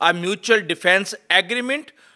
a mutual defense agreement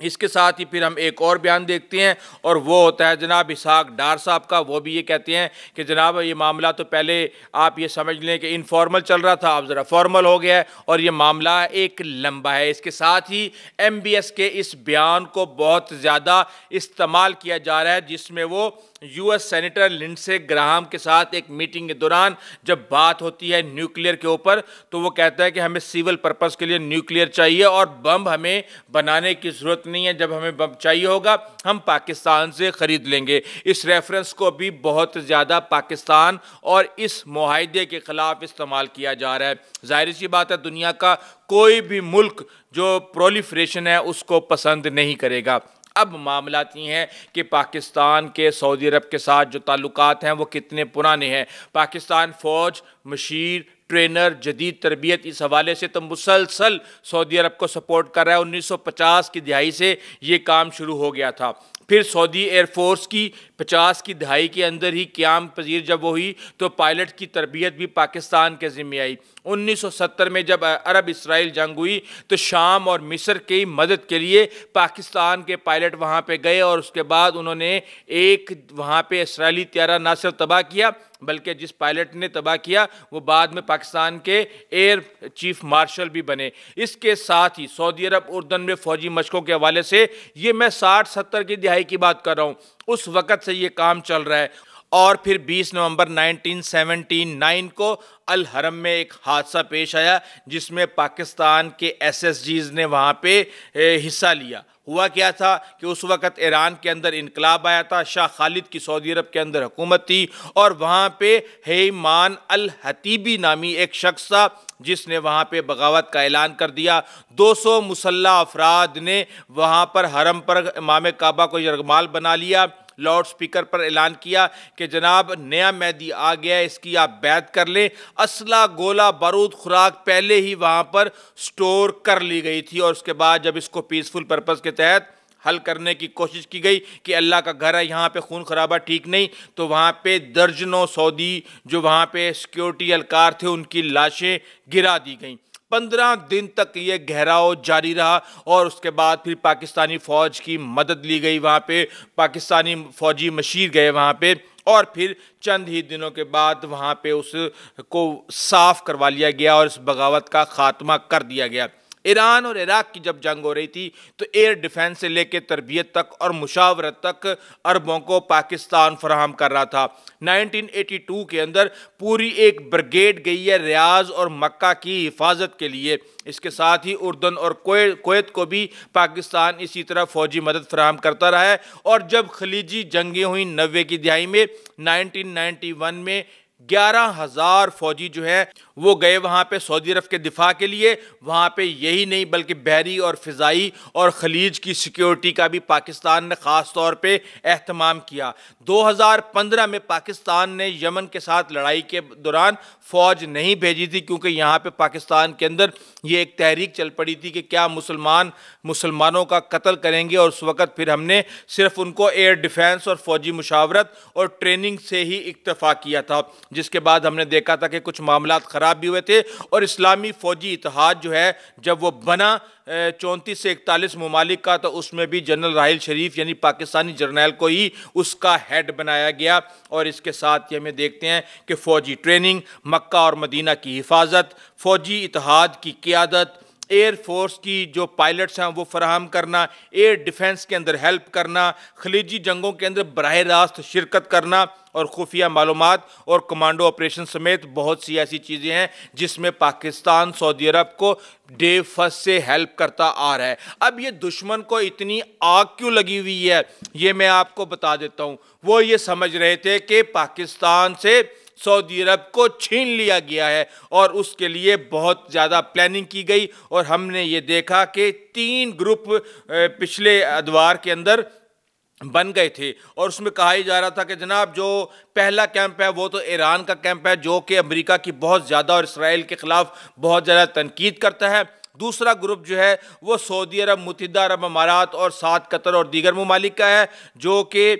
اس کے ساتھ ہی پھر ہم ایک اور بیان دیکھتے ہیں اور وہ ہوتا ہے جناب اسحاق ڈار صاحب کا۔ وہ بھی یہ کہتے ہیں کہ جناب یہ معاملہ تو پہلے آپ یہ سمجھ لیں کہ انفارمل چل رہا تھا، اب ذرا فارمل ہو گیا ہے اور یہ معاملہ ایک لمبا ہے۔ اس کے ساتھ ہی ایم بی ایس کے اس بیان کو بہت زیادہ استعمال کیا جا رہا ہے، جس میں وہ U S senator Lindsey Graham کے ساتھ ایک میٹنگ کے دوران جب بات ہوتی ہے نیوکلیئر کے اوپر تو وہ کہتا ہے کہ ہمیں سیول پرپس کے لیے نیوکلیئر چاہیے اور بم ہمیں بنانے کی ضرورت نہیں ہے، جب ہمیں بم چاہیے ہوگا ہم پاکستان سے خرید لیں گے۔ اس ریفرنس کو بھی بہت زیادہ پاکستان اور اس معاہدے کے خلاف استعمال کیا جا رہا ہے۔ ظاہر سی بات ہے دنیا کا کوئی بھی ملک جو پرولیفریشن ہے اس کو پسند نہیں کرے گا۔ اب معاملات یہ ہیں کہ پاکستان کے سعودی عرب کے ساتھ جو تعلقات ہیں وہ کتنے پرانے ہیں۔ پاکستان فوج، مشیر، ٹرینر، جدید تربیت، اس حوالے سے تو مسلسل سعودی عرب کو سپورٹ کر رہا ہے۔ 1950 کی دہائی سے یہ کام شروع ہو گیا تھا۔ پھر سعودی ایئر فورس کی 50 کی دہائی کے اندر ہی قیام پذیر جب وہ ہوئی تو پائلٹ کی تربیت بھی پاکستان کے ذمہ آئی۔ 1970 میں جب عرب اسرائیل جنگ ہوئی تو شام اور مصر کی مدد کے لیے پاکستان کے پائلٹ وہاں پہ گئے اور اس کے بعد انہوں نے ایک وہاں پہ اسرائیلی طیارہ نہ صرف تباہ کیا بلکہ جس پائلٹ نے تباہ کیا وہ بعد میں پاکستان کے ایئر چیف مارشل بھی بنے۔ اس کے ساتھ ہی سعودی عرب اردن میں فوجی مشقوں کے حوالے سے یہ میں 60-70 کی دہائی کی بات کر رہا ہوں، اس وقت سے یہ کام چل رہا ہے۔ اور پھر 20 نومبر 1979 کو الحرم میں ایک حادثہ پیش آیا جس میں پاکستان کے ایس ایس جیز نے وہاں پہ حصہ لیا۔ ہوا کیا تھا کہ اس وقت ایران کے اندر انقلاب آیا تھا، شاہ خالد کی سعودی عرب کے اندر حکومت تھی اور وہاں پہ ہیمان الحتیبی نامی ایک شخص تھا جس نے وہاں پہ بغاوت کا اعلان کر دیا۔ 200 مسلح افراد نے وہاں پر حرم پر امام کعبہ کو یرغمال بنا لیا، لاؤڈ سپیکر پر اعلان کیا کہ جناب نیا مہدی آ گیا ہے، اس کی آپ بیعت کر لیں۔ اسلحہ، گولہ بارود، خوراک پہلے ہی وہاں پر سٹور کر لی گئی تھی اور اس کے بعد جب اس کو پیسفل پرپس کے تحت حل کرنے کی کوشش کی گئی کہ اللہ کا گھر ہے یہاں پہ خون خرابہ ٹھیک نہیں، تو وہاں پہ درجنوں سعودی جو وہاں پہ سیکیورٹی اہلکار تھے ان کی لاشیں گرا دی گئیں۔ 15 دن تک یہ گھیراؤ جاری رہا اور اس کے بعد پھر پاکستانی فوج کی مدد لی گئی، وہاں پہ پاکستانی فوجی مشیر گئے وہاں پہ اور پھر چند ہی دنوں کے بعد وہاں پہ اس کو صاف کروا لیا گیا اور اس بغاوت کا خاتمہ کر دیا گیا۔ ایران اور عراق کی جب جنگ ہو رہی تھی تو ایئر ڈیفنس سے لے کے تربیت تک اور مشاورت تک عربوں کو پاکستان فراہم کر رہا تھا۔ 1982 کے اندر پوری ایک بریگیڈ گئی ہے ریاض اور مکہ کی حفاظت کے لیے۔ اس کے ساتھ ہی اردن اور کویت کو بھی پاکستان اسی طرح فوجی مدد فراہم کرتا رہا ہے اور جب خلیجی جنگیں ہوئیں 90 کی دہائی میں 1991 میں 11,000 فوجی جو ہے وہ گئے وہاں پہ سعودی عرب کے دفاع کے لیے۔ وہاں پہ یہی نہیں بلکہ بحری اور فضائی اور خلیج کی سیکیورٹی کا بھی پاکستان نے خاص طور پہ اہتمام کیا۔ 2015 میں پاکستان نے یمن کے ساتھ لڑائی کے دوران فوج نہیں بھیجی تھی کیونکہ یہاں پہ پاکستان کے اندر یہ ایک تحریک چل پڑی تھی کہ کیا مسلمانوں کا قتل کریں گے، اور اس وقت پھر ہم نے صرف ان کو ایئر ڈیفنس اور فوجی مشاورت اور ٹریننگ سے ہی اکتفا کیا تھا، جس کے بعد ہم نے دیکھا تھا کہ کچھ معاملات خراب بھی ہوئے تھے اور اسلامی فوجی اتحاد جو ہے جب وہ بنا 34 سے 41 ممالک کا تو اس میں بھی جنرل راحیل شریف یعنی پاکستانی جرنیل کو ہی اس کا ہیڈ بنایا گیا۔ اور اس کے ساتھ ہی ہمیں دیکھتے ہیں کہ فوجی ٹریننگ، مکہ اور مدینہ کی حفاظت، فوجی اتحاد کی قیادت، ایئر فورس کی جو پائلٹس ہیں وہ فراہم کرنا، ایئر ڈیفنس کے اندر ہیلپ کرنا، خلیجی جنگوں کے اندر براہ راست شرکت کرنا اور خفیہ معلومات اور کمانڈو آپریشن سمیت بہت سی ایسی چیزیں ہیں جس میں پاکستان سعودی عرب کو ڈے فرسٹ سے ہیلپ کرتا آ رہا ہے۔ اب یہ دشمن کو اتنی آگ کیوں لگی ہوئی ہے یہ میں آپ کو بتا دیتا ہوں۔ وہ یہ سمجھ رہے تھے کہ پاکستان سے سعودی عرب کو چھین لیا گیا ہے اور اس کے لیے بہت زیادہ پلاننگ کی گئی اور ہم نے یہ دیکھا کہ 3 گروپ پچھلے ادوار کے اندر بن گئے تھے اور اس میں کہا ہی جا رہا تھا کہ جناب جو پہلا کیمپ ہے وہ تو ایران کا کیمپ ہے جو کہ امریکہ کی بہت زیادہ اور اسرائیل کے خلاف بہت زیادہ تنقید کرتا ہے۔ دوسرا گروپ جو ہے وہ سعودی عرب، متحدہ عرب امارات اور ساتھ قطر اور دیگر ممالک کا ہے جو کہ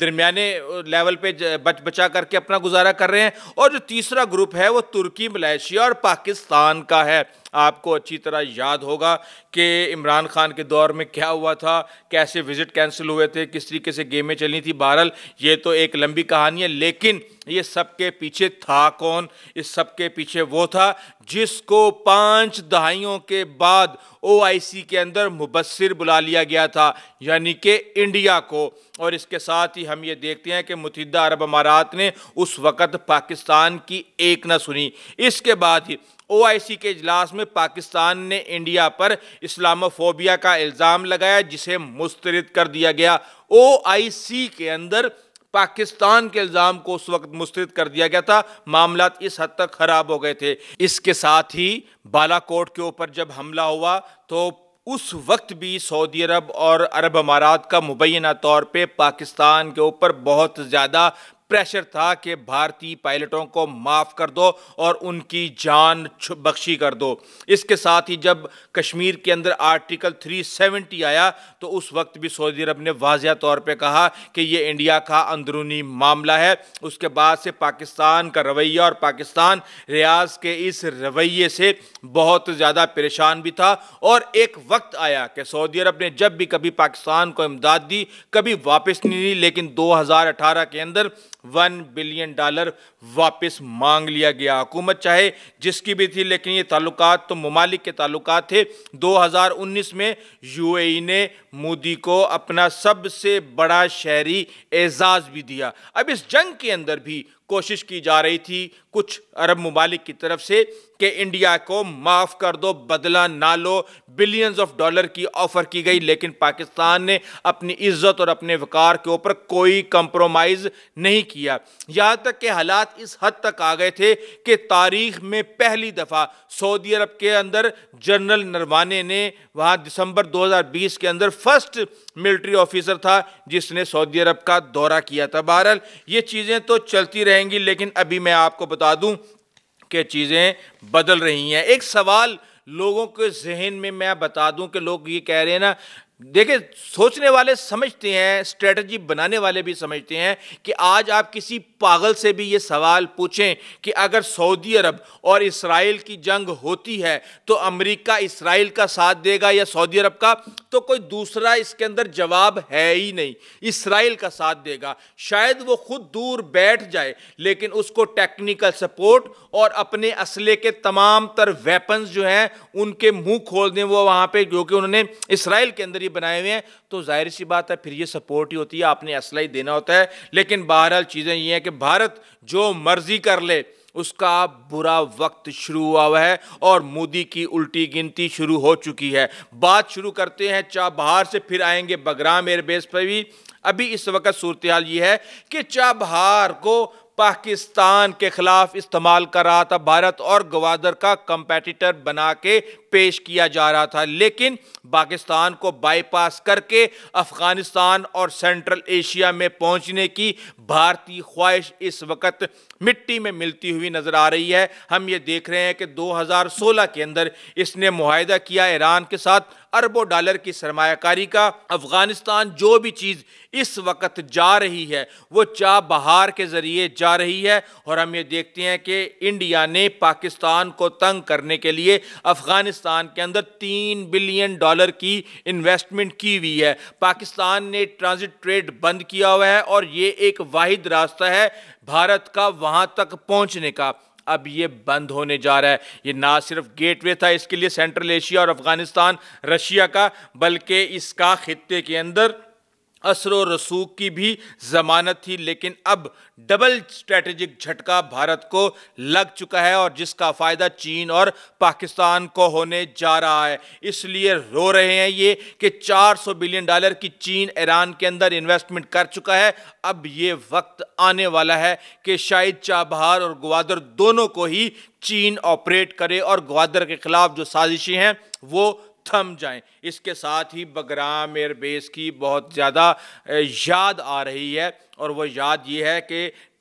درمیانے لیول پہ بچ بچا کر کے اپنا گزارا کر رہے ہیں، اور جو تیسرا گروپ ہے وہ ترکی، ملائیشیا اور پاکستان کا ہے۔ آپ کو اچھی طرح یاد ہوگا کہ عمران خان کے دور میں کیا ہوا تھا، کیسے وزٹ کینسل ہوئے تھے، کس طریقے سے گیمیں چلی تھی۔ بہرحال یہ تو ایک لمبی کہانی ہے، لیکن یہ سب کے پیچھے تھا کون؟ اس سب کے پیچھے وہ تھا جس کو 5 دہائیوں کے بعد OIC کے اندر مبصر بلا لیا گیا تھا، یعنی کہ انڈیا کو۔ اور اس کے ساتھ ہی ہم یہ دیکھتے ہیں کہ متحدہ عرب امارات نے اس وقت پاکستان کی ایک نہ سنی۔ اس کے بعد ہی OIC کے اجلاس میں پاکستان نے انڈیا پر اسلاموفوبیا کا الزام لگایا، جسے مسترد کر دیا گیا۔ OIC کے اندر پاکستان کے الزام کو اس وقت مسترد کر دیا گیا تھا، معاملات اس حد تک خراب ہو گئے تھے۔ اس کے ساتھ ہی بالا کوٹ کے اوپر جب حملہ ہوا تو اس وقت بھی سعودی عرب اور عرب امارات کا مبینہ طور پہ پاکستان کے اوپر بہت زیادہ پریشر تھا کہ بھارتی پائلٹوں کو معاف کر دو اور ان کی جان بخشی کر دو۔ اس کے ساتھ ہی جب کشمیر کے اندر آرٹیکل 370 آیا تو اس وقت بھی سعودی عرب نے واضح طور پہ کہا کہ یہ انڈیا کا اندرونی معاملہ ہے۔ اس کے بعد سے پاکستان کا رویہ اور پاکستان ریاض کے اس رویے سے بہت زیادہ پریشان بھی تھا، اور ایک وقت آیا کہ سعودی عرب نے جب بھی کبھی پاکستان کو امداد دی کبھی واپس نہیں لی، لیکن 2018 کے اندر $1 بلین واپس مانگ لیا گیا۔ حکومت چاہے جس کی بھی تھی، لیکن یہ تعلقات تو ممالک کے تعلقات تھے۔ 2019 میں UAE نے مودی کو اپنا سب سے بڑا شہری اعزاز بھی دیا۔ اب اس جنگ کے اندر بھی کوشش کی جا رہی تھی کچھ عرب ممالک کی طرف سے کہ انڈیا کو معاف کر دو، بدلہ نہ لو، بلینز آف ڈالر کی آفر کی گئی، لیکن پاکستان نے اپنی عزت اور اپنے وقار کے اوپر کوئی کمپرومائز نہیں کیا۔ یہاں تک کہ حالات اس حد تک آ گئے تھے کہ تاریخ میں پہلی دفعہ سعودی عرب کے اندر جنرل نروانے نے وہاں دسمبر 2020 کے اندر فرسٹ ملٹری آفیسر تھا جس نے سعودی عرب کا دورہ کیا تھا۔ بہرحال یہ چیزیں تو چلتی رہیں گی، لیکن ابھی میں آپ کو بتا دوں کہ چیزیں بدل رہی ہیں۔ ایک سوال لوگوں کے ذہن میں بتا دوں کہ لوگ یہ کہہ رہے ہیں نا، دیکھیں سوچنے والے سمجھتے ہیں، اسٹریٹجی بنانے والے بھی سمجھتے ہیں کہ آج آپ کسی پاگل سے بھی یہ سوال پوچھیں کہ اگر سعودی عرب اور اسرائیل کی جنگ ہوتی ہے تو امریکہ اسرائیل کا ساتھ دے گا یا سعودی عرب کا، تو کوئی دوسرا اس کے اندر جواب ہے ہی نہیں، اسرائیل کا ساتھ دے گا۔ شاید وہ خود دور بیٹھ جائے لیکن اس کو ٹیکنیکل سپورٹ اور اپنے اسلحے کے تمام تر ویپنز جو ہیں ان کے منہ کھول دیں وہ وہاں پہ، جو کہ انہوں نے اسرائیل کے اندر بنائے ہوئے ہیں، تو ظاہر سی بات ہے پھر یہ سپورٹ ہی ہوتی ہے، آپ نے اسلحہ دینا ہوتا ہے۔ لیکن بہرحال چیزیں یہ ہیں کہ بھارت جو مرضی کر لے، اس کا برا وقت شروع ہوا ہے اور مودی کی الٹی گنتی شروع ہو چکی ہے۔ بات شروع کرتے ہیں چابہار سے، پھر آئیں گے بگرام ایئر بیس پہ بھی۔ ابھی اس وقت صورتحال یہ ہے کہ چابہار کو پاکستان کے خلاف استعمال کر رہا تھا بھارت، اور گوادر کا کمپیٹیٹر بنا کے پیش کیا جا رہا تھا، لیکن پاکستان کو بائی پاس کر کے افغانستان اور سینٹرل ایشیا میں پہنچنے کی بھارتی خواہش اس وقت مٹی میں ملتی ہوئی نظر آ رہی ہے۔ ہم یہ دیکھ رہے ہیں کہ 2016 کے اندر اس نے معاہدہ کیا ایران کے ساتھ اربوں ڈالر کی سرمایہ کاری کا۔ افغانستان جو بھی چیز اس وقت جا رہی ہے وہ چابہار کے ذریعے جا رہی ہے، اور ہم یہ دیکھتے ہیں کہ انڈیا نے پاکستان کو تنگ کرنے کے لیے افغانستان کے اندر $3 بلین کی انویسٹمنٹ کی ہوئی ہے۔ پاکستان نے ٹرانزٹ ٹریڈ بند کیا ہوا ہے اور یہ ایک واحد راستہ ہے بھارت کا وہاں تک پہنچنے کا، اب یہ بند ہونے جا رہا ہے۔ یہ نہ صرف گیٹ وے تھا اس کے لیے سینٹرل ایشیا اور افغانستان رشیا کا، بلکہ اس کا خطے کے اندر اثر و رسوخ کی بھی ضمانت تھی، لیکن اب ڈبل اسٹریٹجک جھٹکا بھارت کو لگ چکا ہے اور جس کا فائدہ چین اور پاکستان کو ہونے جا رہا ہے۔ اس لیے رو رہے ہیں یہ کہ $400 بلین کی چین ایران کے اندر انویسٹمنٹ کر چکا ہے۔ اب یہ وقت آنے والا ہے کہ شاید چابہار اور گوادر دونوں کو ہی چین آپریٹ کرے اور گوادر کے خلاف جو سازشیں ہیں وہ تھم جائیں۔ اس کے ساتھ ہی بگرام ایئر بیس کی بہت زیادہ یاد آ رہی ہے، اور وہ یاد یہ ہے کہ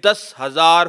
10,000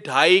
2.5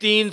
3